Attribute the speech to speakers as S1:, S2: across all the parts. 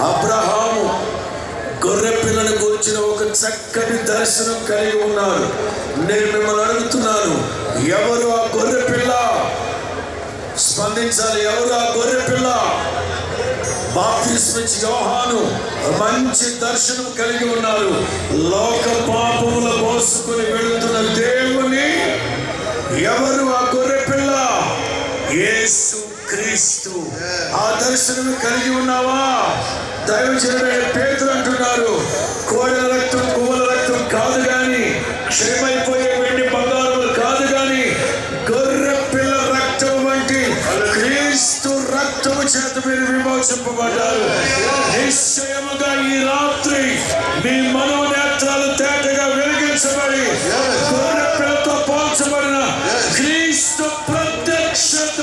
S1: అబ్రహాము గొర్రె పిల్లను గురించిన ఒక చక్కటి దర్శనం కలిగి ఉన్నారు. నేను మిమ్మల్ని అడుగుతున్నాను, ఎవరు ఆ గొర్రె పిల్ల? స్పందించాలి. ఎవరు ఆ గొర్రె పిల్ల? బాప్తిస్మిచ్చి యోహాను మంచి దర్శనం కలిగి ఉన్నారు. లోక పాపముల మోసుకుని వెళుతున్న దేవుని ఎవరు ఆ గొర్రె పిల్ల? యేసు క్రీస్తు. ఆ దర్శనం కలిగి ఉన్నావా? దైవజనుడైన పేతురు అంటున్నారు, కోడెల రక్తం పువ్వుల రక్తం కాదు గాని, క్షయమైపోయే వెండి బంగారములు కాదు గాని, గొర్రె పిల్ల రక్తం వంటి క్రీస్తు రక్తము చేత మీరు విమోచింపబడ్డారు. నిశ్చయముగా ఈ రాత్రి మీ మనోనేత్రాలు తేటగా వెలిగించబడి గొర్రె పిల్లతో పోల్చబడిన క్రీస్తు ప్రత్యక్షత,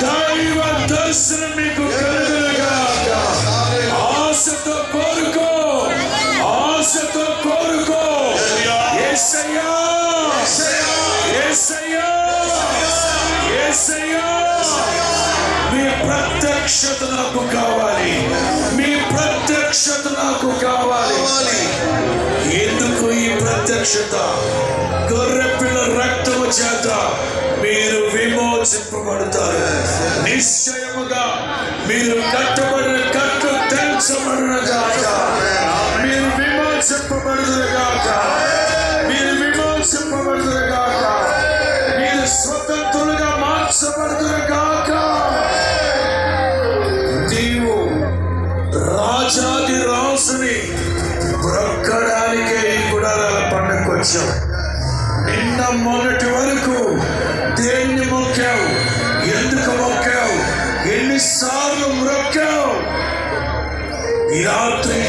S1: దైవ దర్శనం మీకు కలుగునుగాక. ఆశతో కోరుకో, ఆశతో కోరుకో. యేసయ్యా, యేసయ్యా, యేసయ్యా, మీ ప్రత్యక్షత నాకు కావాలి, మీ ప్రత్యక్షత నాకు కావాలి. ఎందుకు ఈ ప్రత్యక్షత? గొర్రె పిల్ల రక్తము చేత మీరు విమోచింపబడతారు. నిశ్చయముగా మీరు కట్టబడిన కట్టు తెంచబడునుగాక. మీరు విమోచింపబడుదురుగాక, మీరు విమోచింపబడుదురుగాక, మీరు స్వతంత్రులుగా మార్చబడుదురుగాక. నీవు రాజాది రాసుని బ్రొక్కడానికే ఈ గుడారాల పండుగకు వచ్చావు. నిన్న మొన్నటి వరకు దేన్ని మొక్కావు? ఎందుకు మొక్కావు? ఎన్నిసార్లు మొక్కావు? ఈ రాత్రి